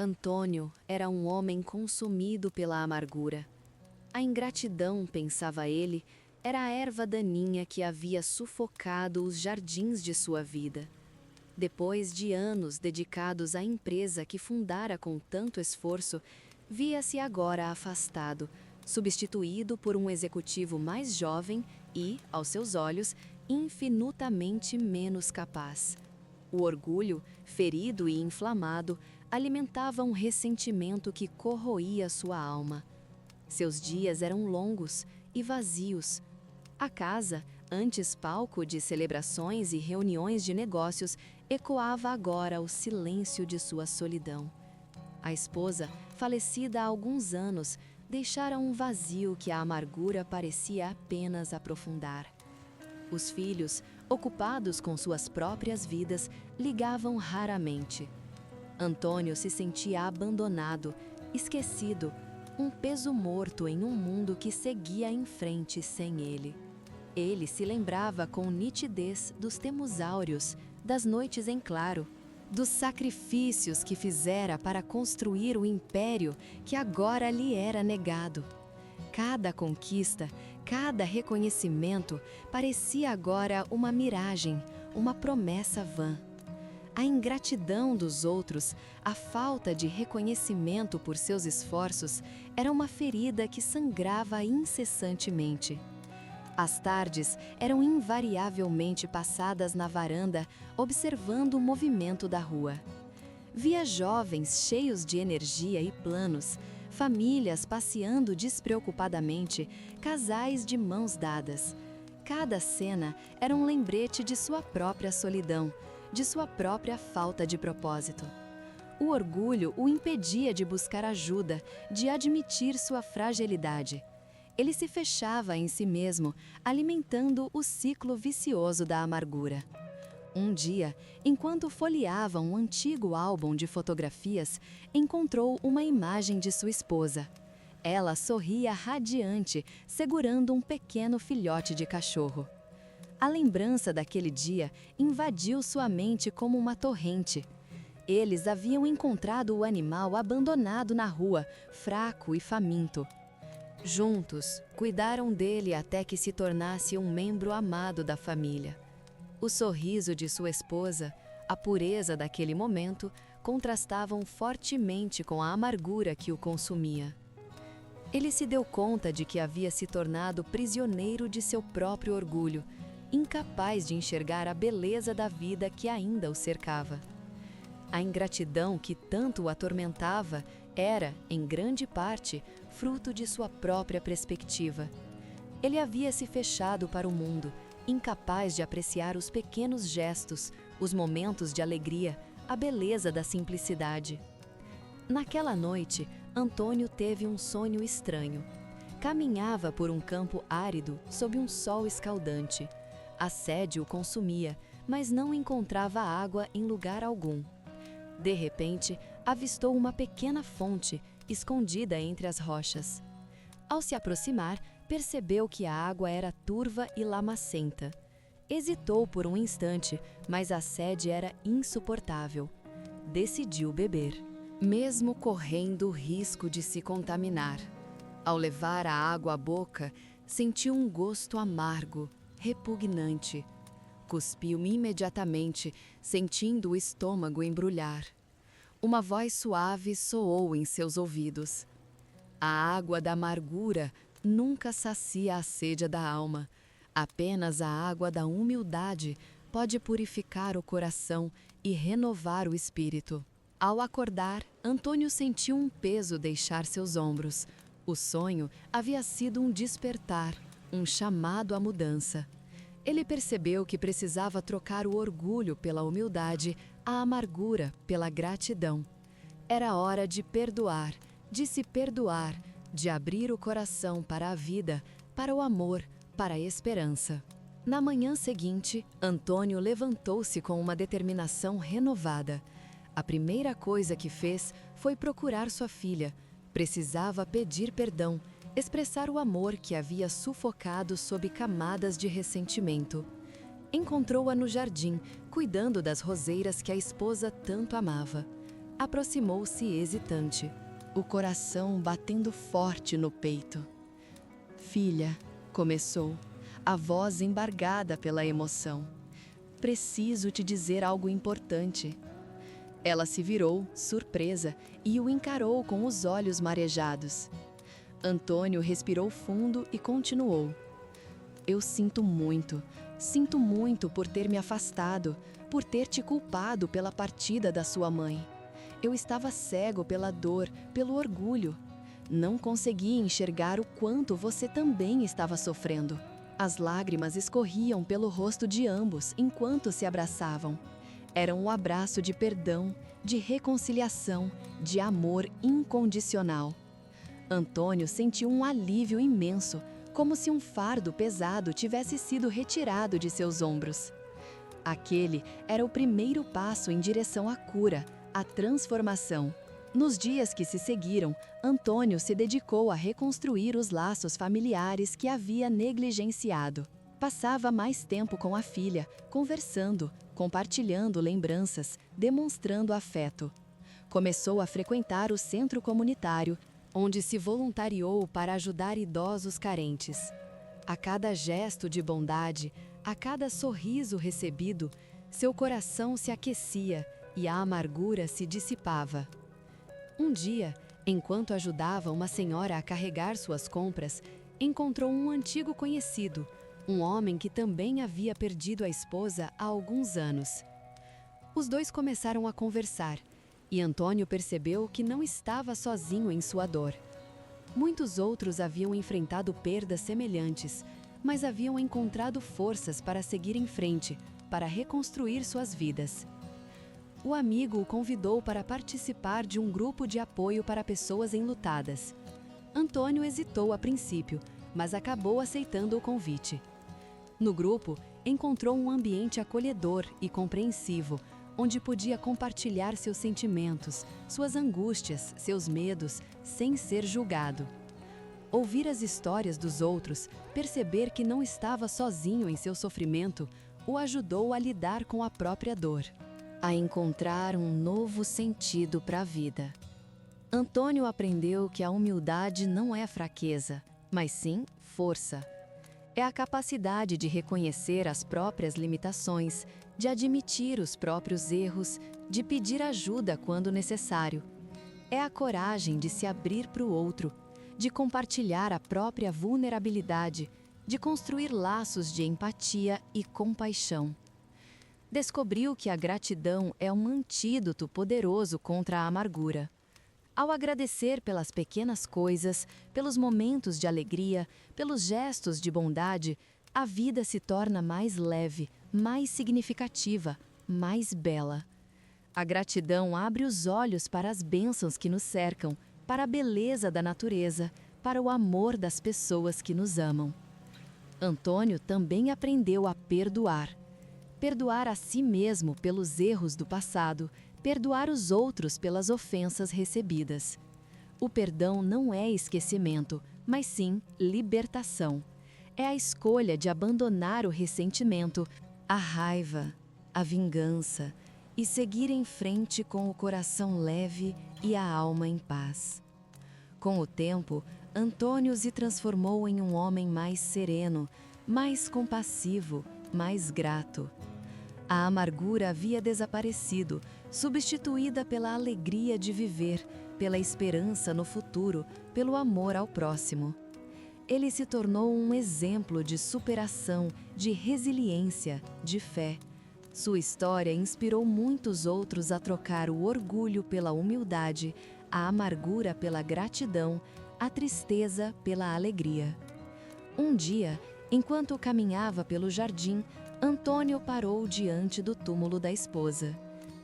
Antônio era um homem consumido pela amargura. A ingratidão, pensava ele, era a erva daninha que havia sufocado os jardins de sua vida. Depois de anos dedicados à empresa que fundara com tanto esforço, via-se agora afastado, substituído por um executivo mais jovem e, aos seus olhos, infinitamente menos capaz. O orgulho, ferido e inflamado, alimentava um ressentimento que corroía sua alma. Seus dias eram longos e vazios. A casa, antes palco de celebrações e reuniões de negócios, ecoava agora o silêncio de sua solidão. A esposa, falecida há alguns anos, deixara um vazio que a amargura parecia apenas aprofundar. Os filhos, ocupados com suas próprias vidas, ligavam raramente. Antônio se sentia abandonado, esquecido, um peso morto em um mundo que seguia em frente sem ele. Ele se lembrava com nitidez dos tempos áureos, das noites em claro, dos sacrifícios que fizera para construir o império que agora lhe era negado. Cada conquista, cada reconhecimento parecia agora uma miragem, uma promessa vã. A ingratidão dos outros, a falta de reconhecimento por seus esforços, era uma ferida que sangrava incessantemente. As tardes eram invariavelmente passadas na varanda, observando o movimento da rua. Via jovens cheios de energia e planos, famílias passeando despreocupadamente, casais de mãos dadas. Cada cena era um lembrete de sua própria solidão, de sua própria falta de propósito. O orgulho o impedia de buscar ajuda, de admitir sua fragilidade. Ele se fechava em si mesmo, alimentando o ciclo vicioso da amargura. Um dia, enquanto folheava um antigo álbum de fotografias, encontrou uma imagem de sua esposa. Ela sorria radiante, segurando um pequeno filhote de cachorro. A lembrança daquele dia invadiu sua mente como uma torrente. Eles haviam encontrado o animal abandonado na rua, fraco e faminto. Juntos, cuidaram dele até que se tornasse um membro amado da família. O sorriso de sua esposa, a pureza daquele momento, contrastavam fortemente com a amargura que o consumia. Ele se deu conta de que havia se tornado prisioneiro de seu próprio orgulho, incapaz de enxergar a beleza da vida que ainda o cercava. A ingratidão que tanto o atormentava era, em grande parte, fruto de sua própria perspectiva. Ele havia se fechado para o mundo, incapaz de apreciar os pequenos gestos, os momentos de alegria, a beleza da simplicidade. Naquela noite, Antônio teve um sonho estranho. Caminhava por um campo árido, sob um sol escaldante. A sede o consumia, mas não encontrava água em lugar algum. De repente, avistou uma pequena fonte, escondida entre as rochas. Ao se aproximar, percebeu que a água era turva e lamacenta. Hesitou por um instante, mas a sede era insuportável. Decidiu beber, mesmo correndo o risco de se contaminar. Ao levar a água à boca, sentiu um gosto amargo, repugnante. Cuspiu imediatamente, sentindo o estômago embrulhar. Uma voz suave soou em seus ouvidos. A água da amargura nunca sacia a sede da alma. Apenas a água da humildade pode purificar o coração e renovar o espírito. Ao acordar, Antônio sentiu um peso deixar seus ombros. O sonho havia sido um despertar, um chamado à mudança. Ele percebeu que precisava trocar o orgulho pela humildade, a amargura pela gratidão. Era hora de perdoar, de se perdoar, de abrir o coração para a vida, para o amor, para a esperança. Na manhã seguinte, Antônio levantou-se com uma determinação renovada. A primeira coisa que fez foi procurar sua filha. Precisava pedir perdão, expressar o amor que havia sufocado sob camadas de ressentimento. Encontrou-a no jardim, cuidando das roseiras que a esposa tanto amava. Aproximou-se hesitante, o coração batendo forte no peito. "Filha", começou, a voz embargada pela emoção. "Preciso te dizer algo importante." Ela se virou, surpresa, e o encarou com os olhos marejados. Antônio respirou fundo e continuou. "Eu sinto muito por ter me afastado, por ter te culpado pela partida da sua mãe. Eu estava cego pela dor, pelo orgulho. Não conseguia enxergar o quanto você também estava sofrendo." As lágrimas escorriam pelo rosto de ambos enquanto se abraçavam. Era um abraço de perdão, de reconciliação, de amor incondicional. Antônio sentiu um alívio imenso, como se um fardo pesado tivesse sido retirado de seus ombros. Aquele era o primeiro passo em direção à cura, à transformação. Nos dias que se seguiram, Antônio se dedicou a reconstruir os laços familiares que havia negligenciado. Passava mais tempo com a filha, conversando, compartilhando lembranças, demonstrando afeto. Começou a frequentar o centro comunitário, onde se voluntariou para ajudar idosos carentes. A cada gesto de bondade, a cada sorriso recebido, seu coração se aquecia e a amargura se dissipava. Um dia, enquanto ajudava uma senhora a carregar suas compras, encontrou um antigo conhecido, um homem que também havia perdido a esposa há alguns anos. Os dois começaram a conversar, e Antônio percebeu que não estava sozinho em sua dor. Muitos outros haviam enfrentado perdas semelhantes, mas haviam encontrado forças para seguir em frente, para reconstruir suas vidas. O amigo o convidou para participar de um grupo de apoio para pessoas enlutadas. Antônio hesitou a princípio, mas acabou aceitando o convite. No grupo, encontrou um ambiente acolhedor e compreensivo, onde podia compartilhar seus sentimentos, suas angústias, seus medos, sem ser julgado. Ouvir as histórias dos outros, perceber que não estava sozinho em seu sofrimento, o ajudou a lidar com a própria dor, a encontrar um novo sentido para a vida. Antônio aprendeu que a humildade não é fraqueza, mas sim força. É a capacidade de reconhecer as próprias limitações, de admitir os próprios erros, de pedir ajuda quando necessário. É a coragem de se abrir para o outro, de compartilhar a própria vulnerabilidade, de construir laços de empatia e compaixão. Descobriu que a gratidão é um antídoto poderoso contra a amargura. Ao agradecer pelas pequenas coisas, pelos momentos de alegria, pelos gestos de bondade, a vida se torna mais leve, mais significativa, mais bela. A gratidão abre os olhos para as bênçãos que nos cercam, para a beleza da natureza, para o amor das pessoas que nos amam. Antônio também aprendeu a perdoar. Perdoar a si mesmo pelos erros do passado, perdoar os outros pelas ofensas recebidas. O perdão não é esquecimento, mas sim libertação. É a escolha de abandonar o ressentimento, a raiva, a vingança e seguir em frente com o coração leve e a alma em paz. Com o tempo, Antônio se transformou em um homem mais sereno, mais compassivo, mais grato. A amargura havia desaparecido, substituída pela alegria de viver, pela esperança no futuro, pelo amor ao próximo. Ele se tornou um exemplo de superação, de resiliência, de fé. Sua história inspirou muitos outros a trocar o orgulho pela humildade, a amargura pela gratidão, a tristeza pela alegria. Um dia, enquanto caminhava pelo jardim, Antônio parou diante do túmulo da esposa.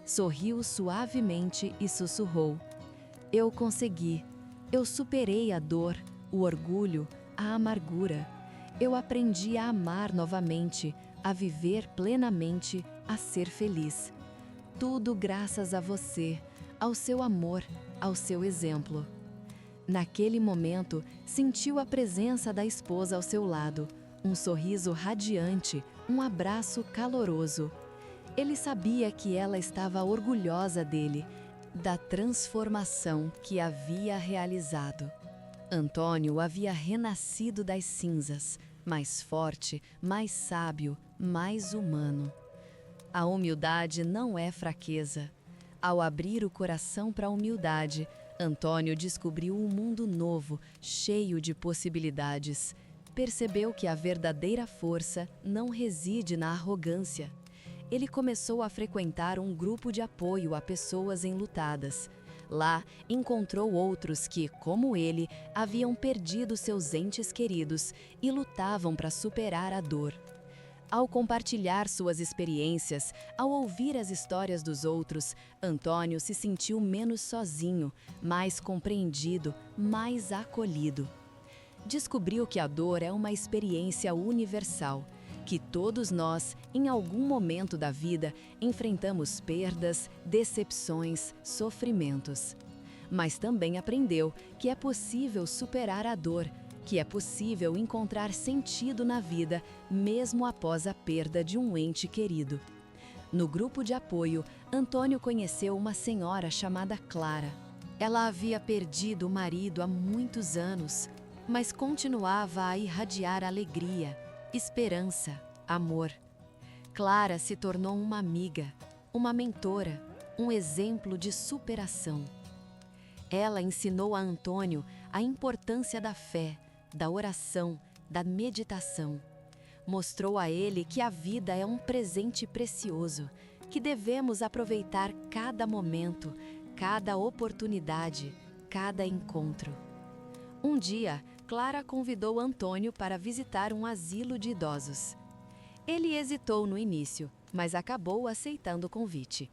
Sorriu suavemente e sussurrou: "Eu consegui. Eu superei a dor, o orgulho, a amargura. Eu aprendi a amar novamente, a viver plenamente, a ser feliz. Tudo graças a você, ao seu amor, ao seu exemplo." Naquele momento, sentiu a presença da esposa ao seu lado, um sorriso radiante, um abraço caloroso. Ele sabia que ela estava orgulhosa dele. da transformação que havia realizado. Antônio havia renascido das cinzas, mais forte, mais sábio, mais humano. A humildade não é fraqueza. Ao abrir o coração para a humildade, Antônio descobriu um mundo novo, cheio de possibilidades. Percebeu que a verdadeira força não reside na arrogância. Ele começou a frequentar um grupo de apoio a pessoas enlutadas. Lá, encontrou outros que, como ele, haviam perdido seus entes queridos e lutavam para superar a dor. Ao compartilhar suas experiências, ao ouvir as histórias dos outros, Antônio se sentiu menos sozinho, mais compreendido, mais acolhido. Descobriu que a dor é uma experiência universal, que todos nós, em algum momento da vida, enfrentamos perdas, decepções, sofrimentos. Mas também aprendeu que é possível superar a dor, que é possível encontrar sentido na vida, mesmo após a perda de um ente querido. No grupo de apoio, Antônio conheceu uma senhora chamada Clara. Ela havia perdido o marido há muitos anos, mas continuava a irradiar alegria, esperança, amor. Clara se tornou uma amiga, uma mentora, um exemplo de superação. Ela ensinou a Antônio a importância da fé, da oração, da meditação. Mostrou a ele que a vida é um presente precioso, que devemos aproveitar cada momento, cada oportunidade, cada encontro. Um dia, Clara convidou Antônio para visitar um asilo de idosos. Ele hesitou no início, mas acabou aceitando o convite.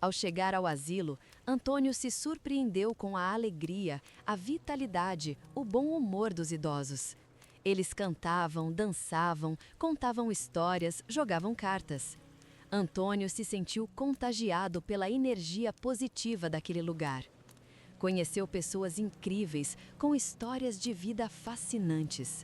Ao chegar ao asilo, Antônio se surpreendeu com a alegria, a vitalidade, o bom humor dos idosos. Eles cantavam, dançavam, contavam histórias, jogavam cartas. Antônio se sentiu contagiado pela energia positiva daquele lugar. Conheceu pessoas incríveis, com histórias de vida fascinantes.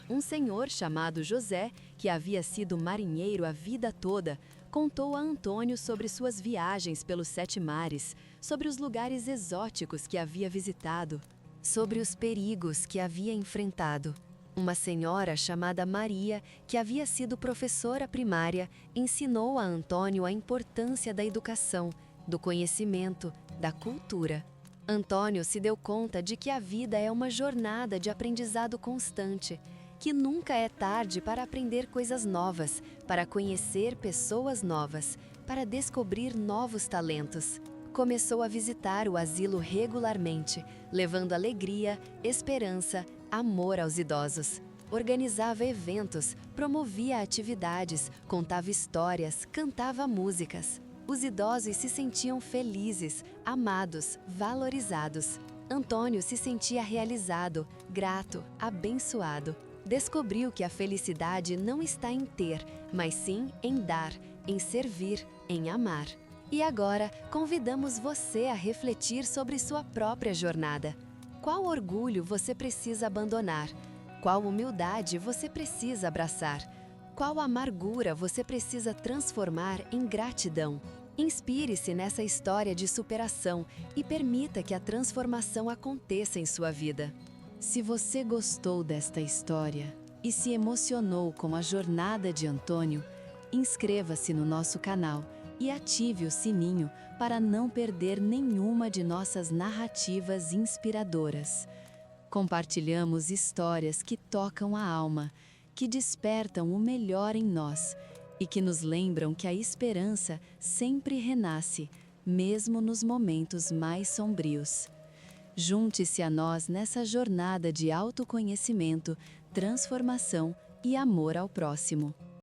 Um senhor chamado José, que havia sido marinheiro a vida toda, contou a Antônio sobre suas viagens pelos 7 mares, sobre os lugares exóticos que havia visitado, sobre os perigos que havia enfrentado. Uma senhora chamada Maria, que havia sido professora primária, ensinou a Antônio a importância da educação, do conhecimento, da cultura. Antônio se deu conta de que a vida é uma jornada de aprendizado constante, que nunca é tarde para aprender coisas novas, para conhecer pessoas novas, para descobrir novos talentos. Começou a visitar o asilo regularmente, levando alegria, esperança, amor aos idosos. Organizava eventos, promovia atividades, contava histórias, cantava músicas. Os idosos se sentiam felizes, amados, valorizados. Antônio se sentia realizado, grato, abençoado. Descobriu que a felicidade não está em ter, mas sim em dar, em servir, em amar. E agora, convidamos você a refletir sobre sua própria jornada. Qual orgulho você precisa abandonar? Qual humildade você precisa abraçar? Qual amargura você precisa transformar em gratidão? Inspire-se nessa história de superação e permita que a transformação aconteça em sua vida. Se você gostou desta história e se emocionou com a jornada de Antônio, inscreva-se no nosso canal e ative o sininho para não perder nenhuma de nossas narrativas inspiradoras. Compartilhamos histórias que tocam a alma, que despertam o melhor em nós e que nos lembram que a esperança sempre renasce, mesmo nos momentos mais sombrios. Junte-se a nós nessa jornada de autoconhecimento, transformação e amor ao próximo.